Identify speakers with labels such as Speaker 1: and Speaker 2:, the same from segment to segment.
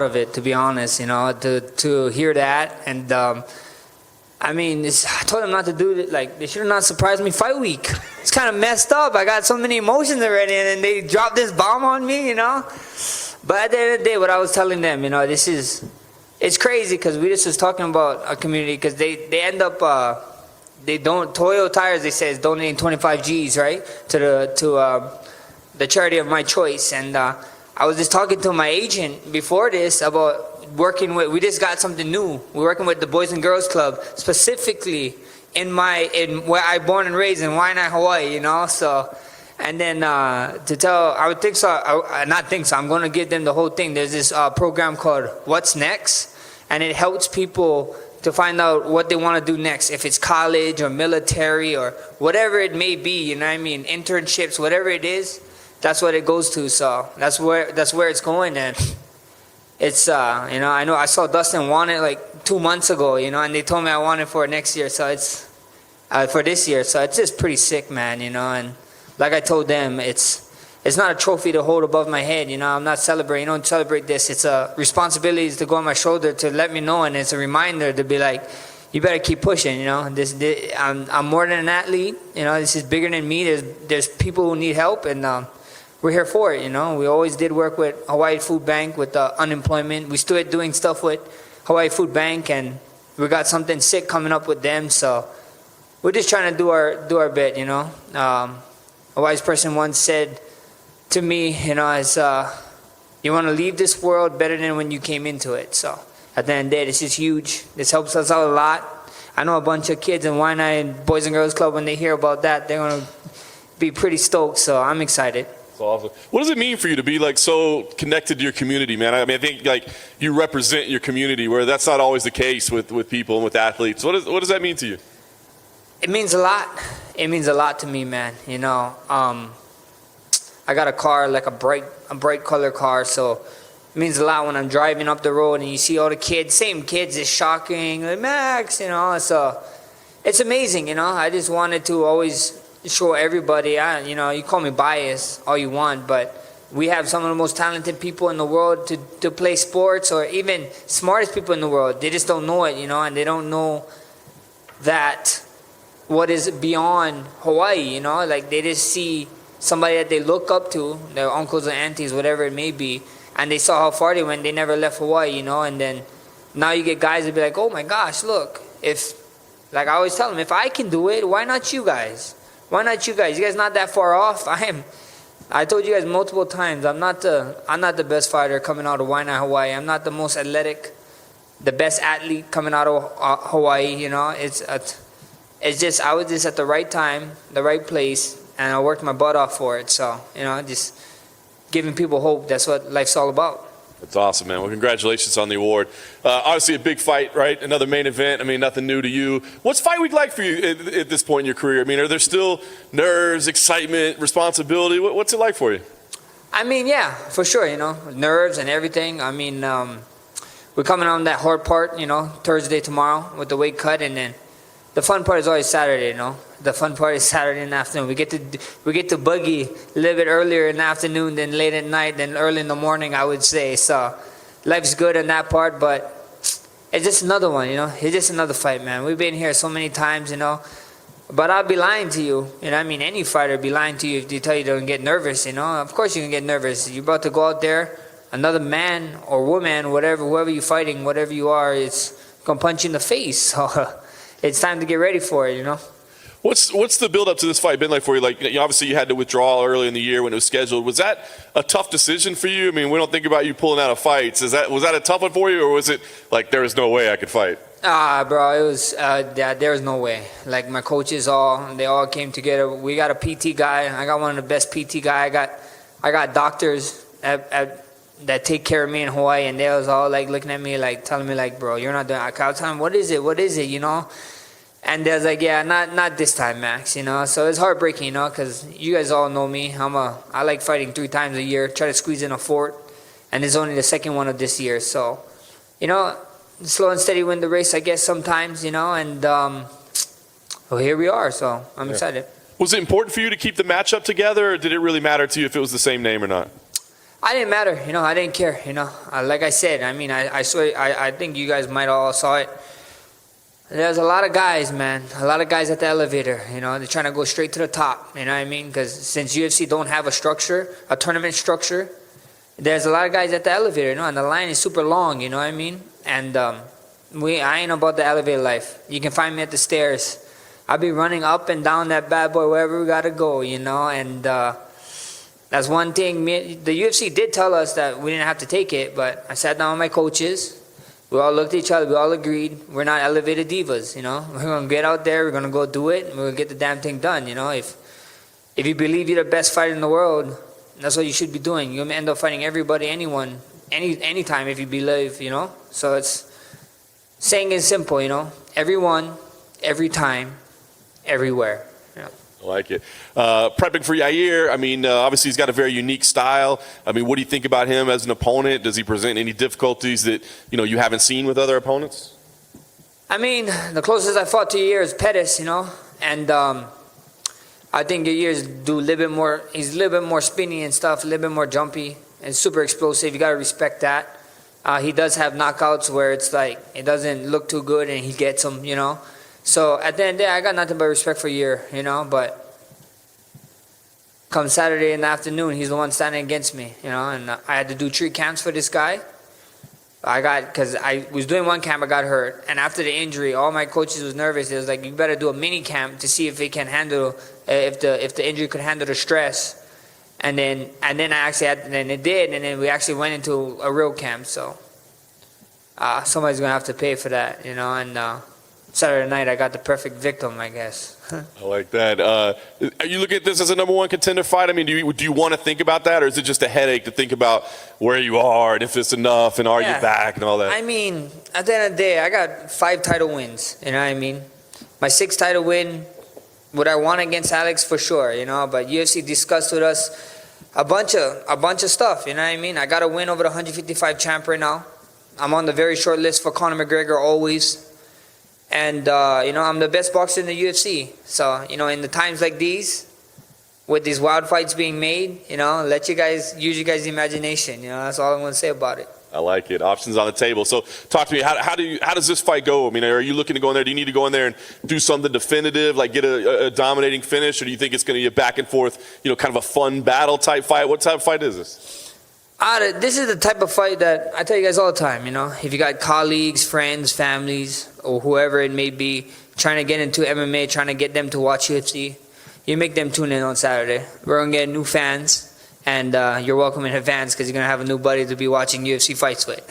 Speaker 1: of it, to be honest. To hear that, and I mean, I told them not to do it. Like, they should have not surprised me fight week. It's kind of messed up. I got so many emotions already, and then they dropped this bomb on me. But at the end of the day, what I was telling them, it's crazy because we just was talking about a community because they end up Toyo Tires, they say, is donating 25 G's, right, to the charity of my choice. And I was just talking to my agent before this about working with, we just got something new. We're working with the Boys and Girls Club, specifically in where I born and raised in Waianae, Hawaii, So, and then I'm going to give them the whole thing. There's this program called What's Next, and it helps people to find out what they want to do next, if it's college or military or whatever it may be, internships, whatever it is, that's what it goes to. So that's where it's going. And it's, I know I saw Dustin want it like 2 months ago, and they told me I want it for next year. So it's, for this year. So it's just pretty sick, man, and like I told them, it's not a trophy to hold above my head, I'm not celebrating. Don't celebrate this. It's a responsibility to go on my shoulder to let me know, and it's a reminder to be like, you better keep pushing. I'm more than an athlete. This is bigger than me. There's people who need help, and we're here for it. We always did work with Hawaii Food Bank with unemployment. We still doing stuff with Hawaii Food Bank, and we got something sick coming up with them. So we're just trying to do our bit. A wise person once said to me, you want to leave this world better than when you came into it. So at the end of the day, this is huge. This helps us out a lot. I know a bunch of kids in Waianae and Boys and Girls Club, when they hear about that, they're going to be pretty stoked. So I'm excited.
Speaker 2: That's awesome. What does it mean for you to be so connected to your community, man? I think you represent your community, where that's not always the case with people and with athletes. What does that mean to you?
Speaker 1: It means a lot. It means a lot to me, man. I got a car, like a bright color car, so it means a lot when I'm driving up the road and you see all the kids, same kids. It's shocking, like, Max, so it's amazing. I just wanted to always show everybody. You call me biased all you want, but we have some of the most talented people in the world to play sports, or even smartest people in the world. They just don't know it, and they don't know that what is beyond Hawaii. Like, they just see somebody that they look up to, their uncles or aunties, whatever it may be, and they saw how far they went. They never left Hawaii, and then now you get guys that be like, oh my gosh, look, like I always tell them, if I can do it, why not you guys? Why not you guys? You guys not that far off. I told you guys multiple times, I'm not the best fighter coming out of Waianae, Hawaii. I'm not the most athletic, the best athlete coming out of Hawaii. It's just, I was just at the right time, the right place, and I worked my butt off for it. So, just giving people hope. That's what life's all about.
Speaker 2: That's awesome, man. Well, congratulations on the award. Obviously a big fight, right? Another main event. Nothing new to you. What's fight week like for you at this point in your career? Are there still nerves, excitement, responsibility? What's it like for you?
Speaker 1: Yeah, for sure, nerves and everything. We're coming on that hard part, Thursday tomorrow with the weight cut, and then the fun part is always Saturday, The fun part is Saturday in the afternoon. We get to buggy a little bit earlier in the afternoon than late at night than early in the morning, I would say. So life's good on that part, but it's just another one, It's just another fight, man. We've been here so many times, But I'll be lying to you. Any fighter would be lying to you if they tell you don't get nervous, Of course you can get nervous. You're about to go out there, another man or woman, whoever you're fighting, whatever you are, it's going to punch you in the face. So it's time to get ready for it,
Speaker 2: What's the build up to this fight been like for you? Obviously you had to withdraw early in the year when it was scheduled. Was that a tough decision for you? We don't think about you pulling out of fights. Was that a tough one for you, or was it like there was no way I could fight?
Speaker 1: Bro, it was there was no way. Like, my coaches they all came together. We got a PT guy. I got one of the best PT guy. I got doctors that take care of me in Hawaii, and they was all like looking at me, like telling me, like, bro, you're not doing. I was telling them, what is it? And they was like, yeah, not this time, Max, So it's heartbreaking, because you guys all know me. I like fighting 3 times a year, try to squeeze in a fourth, and it's only the second one of this year. So, slow and steady win the race, I guess, sometimes, and here we are. So I'm excited.
Speaker 2: Was it important for you to keep the matchup together, or did it really matter to you if it was the same name or not?
Speaker 1: I didn't matter, I didn't care, like I said, I mean, I swear, I think you guys might all saw it. There's a lot of guys, man, a lot of guys at the elevator, they're trying to go straight to the top, you know what I mean? Because since UFC don't have a structure, a tournament structure, there's a lot of guys at the elevator, and the line is super long, you know what I mean? And I ain't about the elevator life. You can find me at the stairs. I'll be running up and down that bad boy wherever we gotta go, and that's one thing. The UFC did tell us that we didn't have to take it, but I sat down with my coaches. We all looked at each other. We all agreed we're not elevated divas. We're gonna get out there. We're gonna go do it. And we're gonna get the damn thing done. If you believe you're the best fighter in the world, that's what you should be doing. You'll end up fighting everybody, anyone, anytime if you believe. So it's saying is simple. Everyone, every time, everywhere.
Speaker 2: I like it. Prepping for Yair, I mean, obviously he's got a very unique style. I mean, what do you think about him as an opponent? Does he present any difficulties that, you haven't seen with other opponents?
Speaker 1: I mean, the closest I fought to Yair is Pettis, and I think Yair's do a little bit more, he's a little bit more spinny and stuff, a little bit more jumpy and super explosive. You got to respect that. He does have knockouts where it's like, it doesn't look too good and he gets them, So at the end of the day, I got nothing but respect for Yair, but come Saturday in the afternoon, he's the one standing against me, and I had to do 3 camps for this guy. Because I was doing 1 camp, I got hurt, and after the injury, all my coaches was nervous. It was like, you better do a mini camp to see if it can handle, if the injury could handle the stress. And then I actually then it did, and then we actually went into a real camp. So somebody's gonna have to pay for that, and Saturday night, I got the perfect victim, I guess.
Speaker 2: I like that. Are you looking at this as a number 1 contender fight? I mean, do you want to think about that, or is it just a headache to think about where you are and if it's enough and are you back and all that?
Speaker 1: I mean, at the end of the day, I got 5 title wins, you know what I mean? My 6th title win, would I won against Alex? For sure, but UFC discussed with us a bunch of stuff, you know what I mean? I got a win over the 155 champ right now. I'm on the very short list for Conor McGregor always. And, I'm the best boxer in the UFC. So, in the times like these, with these wild fights being made, let you guys use your guys' imagination. That's all I'm going to say about it.
Speaker 2: I like it. Options on the table. So talk to me. How does this fight go? I mean, are you looking to go in there? Do you need to go in there and do something definitive, like get a dominating finish? Or do you think it's going to be a back and forth, kind of a fun battle type fight? What type of fight is this?
Speaker 1: This is the type of fight that I tell you guys all the time, if you got colleagues, friends, families, or whoever it may be, trying to get into MMA, trying to get them to watch UFC, you make them tune in on Saturday. We're going to get new fans, and you're welcome in advance because you're going to have a new buddy to be watching UFC fights with.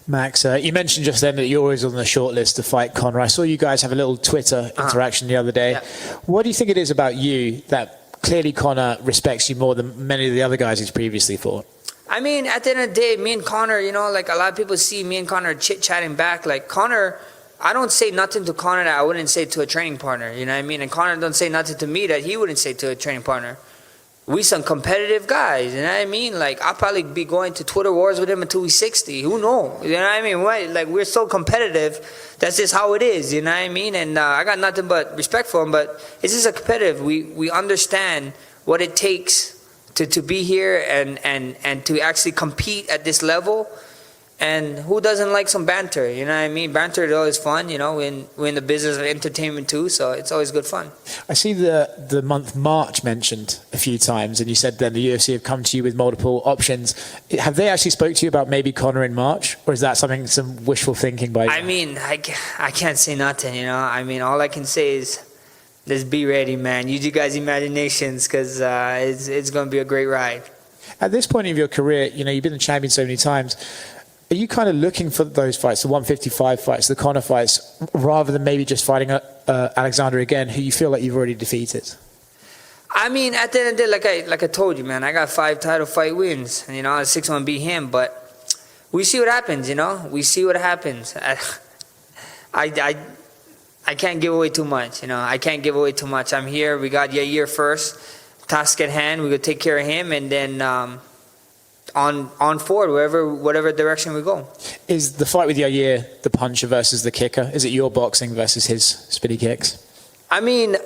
Speaker 3: Max, you mentioned just then that you're always on the short list to fight Conor. I saw you guys have a little Twitter interaction the other day. Yeah. What do you think it is about you that clearly Conor respects you more than many of the other guys he's previously fought?
Speaker 1: I mean, at the end of the day, me and Conor, like a lot of people see me and Conor chit-chatting back. Like Conor, I don't say nothing to Conor that I wouldn't say to a training partner, you know what I mean? And Conor don't say nothing to me that he wouldn't say to a training partner. We some competitive guys, you know what I mean? Like, I'll probably be going to Twitter wars with him until he's 60. Who knows? You know what I mean? Like, we're so competitive. That's just how it is, you know what I mean? And I got nothing but respect for him, but it's just a competitive. We understand what it takes to be here and to actually compete at this level. And who doesn't like some banter, you know what I mean? Banter is always fun, we're in the business of entertainment too, so it's always good fun.
Speaker 3: I see the month March mentioned a few times, and you said then the UFC have come to you with multiple options. Have they actually spoke to you about maybe Conor in March, or is that some wishful thinking by you?
Speaker 1: I mean, I can't say nothing, I mean, all I can say is just be ready, man. Use you guys' imaginations, because it's going to be a great ride.
Speaker 3: At this point of your career, you've been a champion so many times. Are you kind of looking for those fights, the 155 fights, the Conor fights, rather than maybe just fighting Alexander again, who you feel like you've already defeated?
Speaker 1: I mean, at the end of the day, like I told you, man, I got 5 title fight wins. And, I was 6-1 beat him, but we see what happens, We see what happens. I can't give away too much, I can't give away too much. I'm here. We got Yair first. Task at hand. We're going to take care of him, and then on forward, whatever direction we go.
Speaker 3: Is the fight with Yair the puncher versus the kicker? Is it your boxing versus his spinny kicks?
Speaker 1: I mean,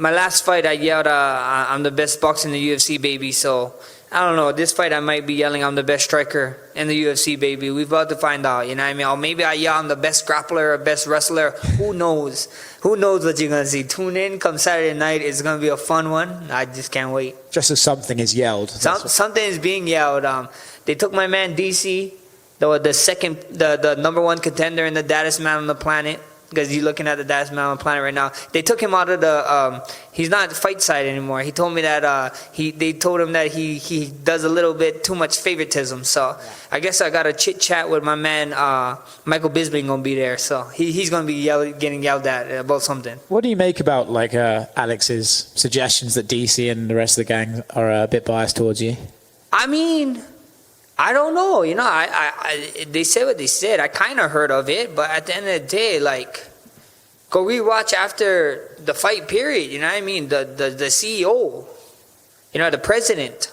Speaker 1: my last fight, I yelled, I'm the best boxer in the UFC, baby. So, I don't know. This fight, I might be yelling, I'm the best striker in the UFC, baby. We're about to find out, you know what I mean? Or maybe I yell, I'm the best grappler or best wrestler. Who knows? Who knows what you're going to see? Tune in. Come Saturday night. It's going to be a fun one. I just can't wait.
Speaker 3: Just as something is yelled.
Speaker 1: Something is being yelled. They took my man, DC, the number one contender and the baddest man on the planet. Because you're looking at the baddest man on the planet right now. They took him out of the. He's not fight side anymore. He told me that they told him that he does a little bit too much favoritism. So I guess I got a chit chat with my man Michael Bisping gonna be there. So he's gonna be getting yelled at about something.
Speaker 3: What do you make about like Alex's suggestions that DC and the rest of the gang are a bit biased towards you?
Speaker 1: I mean, I don't know. You know, I they said what they said. I kind of heard of it, but at the end of the day, like, go rewatch after the fight period. You know what I mean? The CEO, you know, the president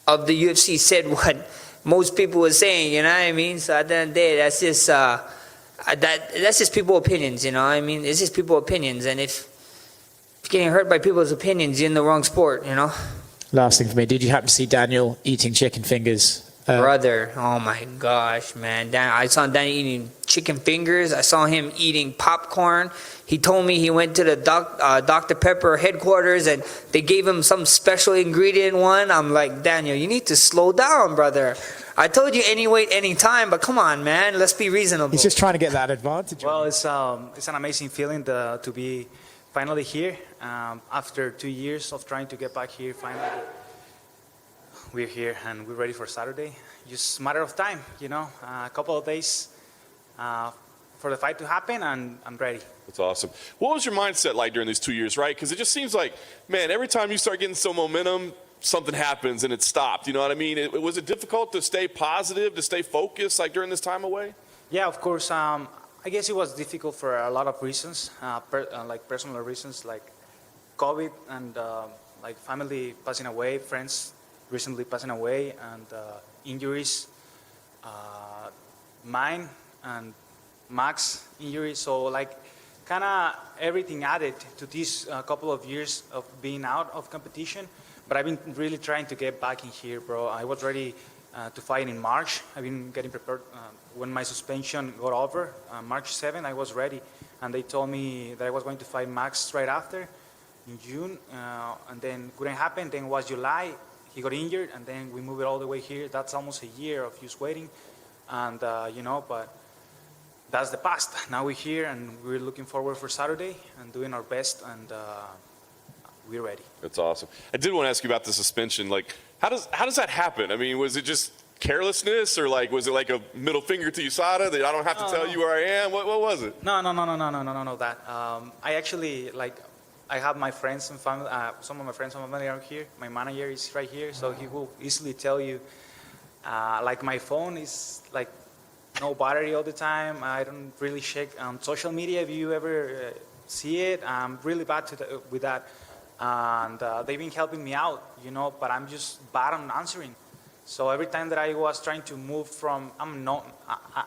Speaker 1: of the UFC said what most people were saying. You know what I mean? So at the end of the day, that's just that's just people's opinions. You know what I mean? It's just people's opinions, and if you're getting hurt by people's opinions, you're in the wrong sport. You know.
Speaker 3: Last thing for me, did you happen to see Daniel eating chicken fingers?
Speaker 1: Brother, oh my gosh, man. I saw Danny eating chicken fingers. I saw him eating popcorn. He told me he went to the Dr. Pepper headquarters and they gave him some special ingredient one. I'm like, Daniel, you need to slow down, brother. I told you any weight, any time, but come on, man. Let's be reasonable.
Speaker 3: He's just trying to get that advantage.
Speaker 4: Well, it's an amazing feeling to be finally here. After 2 years of trying to get back here, finally we're here and we're ready for Saturday. Just a matter of time, you know, a couple of days for the fight to happen, and I'm ready.
Speaker 2: That's awesome. What was your mindset like during these 2 years, right? Because it just seems like, man, every time you start getting some momentum, something happens and it stopped. You know what I mean? Was it difficult to stay positive, to stay focused, like during this time away?
Speaker 4: Yeah, of course. I guess it was difficult for a lot of reasons, like personal reasons, like COVID and like family passing away, friends recently passing away, and injuries, mine and Max injuries. So like kind of everything added to these couple of years of being out of competition. But I've been really trying to get back in here, bro. I was ready to fight in March. I've been getting prepared. When my suspension got over, March 7th, I was ready. And they told me that I was going to fight Max right after in June. And then couldn't happen. Then it was July. He got injured, and then we moved it all the way here. That's almost a year of just waiting. And, you know, but that's the past. Now we're here, and we're looking forward for Saturday and doing our best, and we're ready.
Speaker 2: That's awesome. I did want to ask you about the suspension. Like, how does that happen? I mean, was it just carelessness, or like was it like a middle finger to USADA that I don't have to tell you where I am? What was it?
Speaker 4: No. That I actually I have my friends and family. Some of my friends and family are here. My manager is right here, so he will easily tell you. Like my phone is like no battery all the time. I don't really check on social media. If you ever see it, I'm really bad with that. And they've been helping me out, you know. But I'm just bad on answering. So every time that I was trying to move from,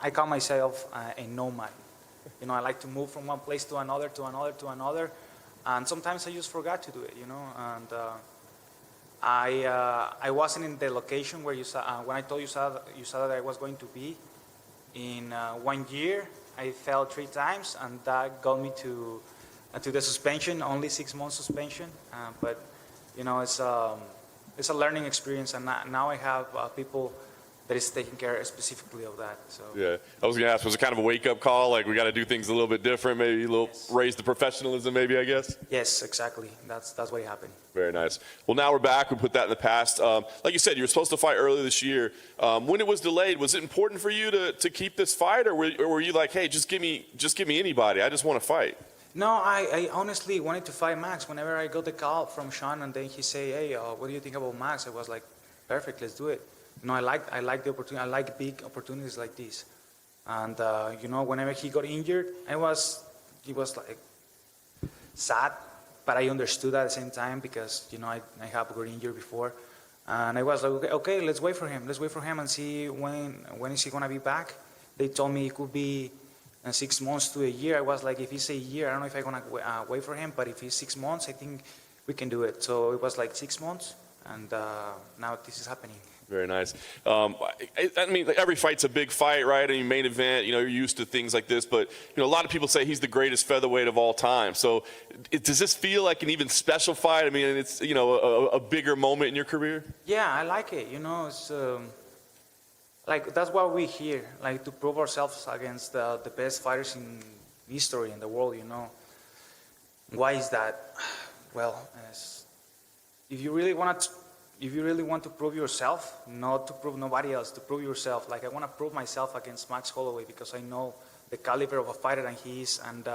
Speaker 4: I call myself a nomad. You know, I like to move from one place to another, and sometimes I just forgot to do it, you know. And I wasn't in the location where when I told you saw that I was going to be. In 1 year, I fell 3 times, and that got me to the suspension, only 6 months suspension. But you know, it's a learning experience, and now I have people that is taking care specifically of that. So
Speaker 2: yeah, I was gonna ask, was it kind of a wake-up call? Like, we got to do things a little bit different, maybe raise the professionalism, maybe, I guess.
Speaker 4: Yes, exactly. That's what happened.
Speaker 2: Very nice. Well, now we're back. We put that in the past. Like you said, you were supposed to fight earlier this year. When it was delayed, was it important for you to keep this fight, or were you like, hey, just give me anybody. I just want to fight?
Speaker 4: No, I honestly wanted to fight Max. Whenever I got the call from Sean, and then he say, hey, what do you think about Max? I was like, perfect, let's do it. You know, I like the opportunity. I like big opportunities like this. And you know, whenever he got injured, he was like sad, but I understood at the same time because, you know, I have got injured before, and I was like, okay, let's wait for him and see when is he gonna be back. They told me it could be 6 months to a year. I was like, if he's a year, I don't know if I'm gonna wait for him, but if he's 6 months, I think we can do it. So it was like 6 months, and now this is happening.
Speaker 2: Very nice. I mean, like, every fight's a big fight, right? I mean, main event, you know, you're used to things like this, but, you know, a lot of people say he's the greatest featherweight of all time. So does this feel like an even special fight? I mean, it's, you know, a bigger moment in your career?
Speaker 4: Yeah, I like it. You know, it's like that's why we're here, like to prove ourselves against the best fighters in history in the world. You know, why is that? Well, if you really want to prove yourself, not to prove nobody else, to prove yourself. Like I want to prove myself against Max Holloway because I know the caliber of a fighter that he is, and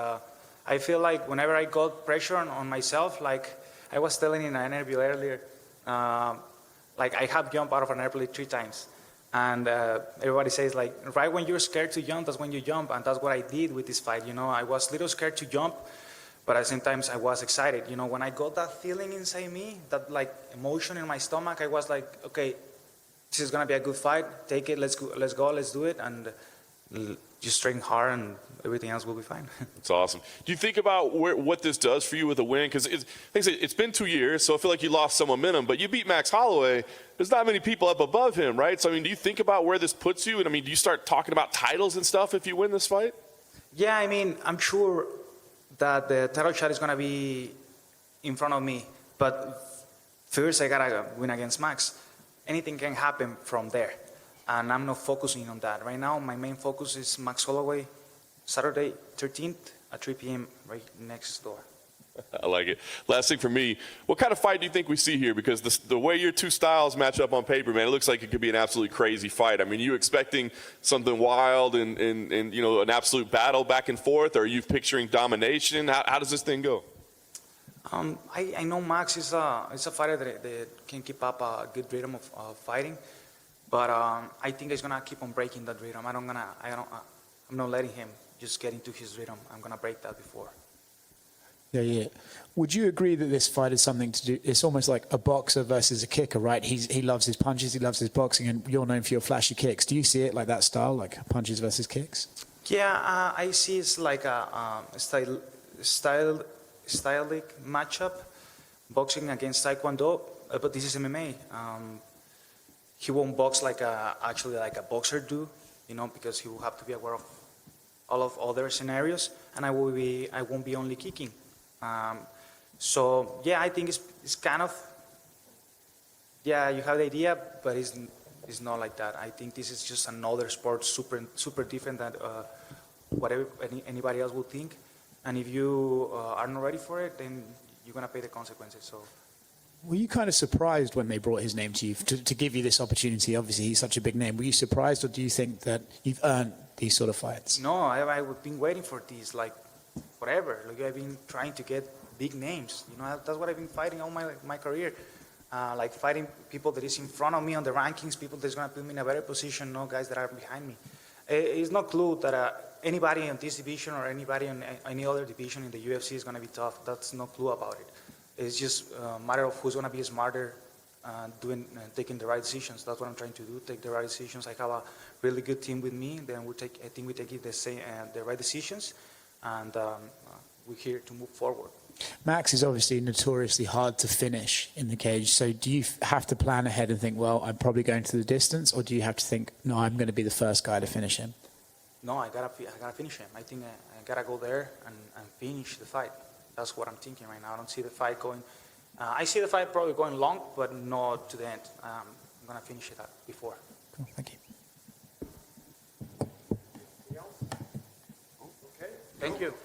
Speaker 4: I feel like whenever I got pressure on myself, like I was telling in an interview earlier, like I have jumped out of an airplane 3 times. And everybody says, like, right when you're scared to jump, that's when you jump. And that's what I did with this fight. You know, I was a little scared to jump, but at the same time, I was excited. You know, when I got that feeling inside me, that, like, emotion in my stomach, I was like, okay, this is going to be a good fight. Take it. Let's go. Let's do it. And just train hard, and everything else will be fine.
Speaker 2: That's awesome. Do you think about what this does for you with a win? Because it's been 2 years, so I feel like you lost some momentum, but you beat Max Holloway. There's not many people up above him, right? So, I mean, do you think about where this puts you? And, I mean, do you start talking about titles and stuff if you win this fight?
Speaker 4: Yeah, I mean, I'm sure that the title shot is going to be in front of me. But first, I got to win against Max. Anything can happen from there. And I'm not focusing on that. Right now, my main focus is Max Holloway, Saturday, 13th at 3 p.m. right next door.
Speaker 2: I like it. Last thing for me, what kind of fight do you think we see here? Because the way your two styles match up on paper, man, it looks like it could be an absolutely crazy fight. I mean, are you expecting something wild and you know, an absolute battle back and forth? Or are you picturing domination? How does this thing go?
Speaker 4: I know Max is a fighter that can keep up a good rhythm of fighting. But I think he's gonna keep on breaking that rhythm. I'm not letting him just get into his rhythm. I'm gonna break that before.
Speaker 3: Yeah. Would you agree that this fight is something to do? It's almost like a boxer versus a kicker, right? He loves his punches, he loves his boxing, and you're known for your flashy kicks. Do you see it like that style, like punches versus kicks?
Speaker 4: Yeah, I see it's like a stylistic matchup, boxing against Taekwondo, but this is MMA. He won't box actually like a boxer do, you know, because he will have to be aware of all of other scenarios, and I won't be only kicking. So yeah, I think it's kind of, yeah, you have the idea, but it's not like that. I think this is just another sport, super different than whatever anybody else would think. And if you are not ready for it, then you're gonna pay the consequences. So.
Speaker 3: Were you kind of surprised when they brought his name to you to give you this opportunity? Obviously, he's such a big name. Were you surprised, or do you think that you've earned these sort of fights?
Speaker 4: No, I've been waiting for this, like, forever. Like, I've been trying to get big names. You know, that's what I've been fighting all my career. Like, fighting people that is in front of me on the rankings, people that's going to put me in a better position, no guys that are behind me. It's no clue that anybody in this division or anybody in any other division in the UFC is going to be tough. That's no clue about it. It's just a matter of who's going to be smarter, taking the right decisions. That's what I'm trying to do, take the right decisions. I have a really good team with me. Then I think we take it the right decisions, and we're here to move forward.
Speaker 3: Max is obviously notoriously hard to finish in the cage. So do you have to plan ahead and think, well, I'm probably going to the distance, or do you have to think, no, I'm going to be the first guy to finish him?
Speaker 4: No, I gotta finish him. I think I gotta go there and finish the fight. That's what I'm thinking right now. I don't see the fight going. I see the fight probably going long, but not to the end. I'm gonna finish it before.
Speaker 3: Cool, thank you.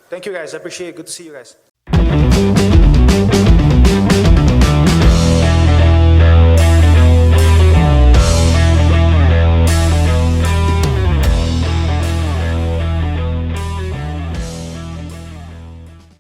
Speaker 4: Thank you, guys. I appreciate it. Good to see you guys.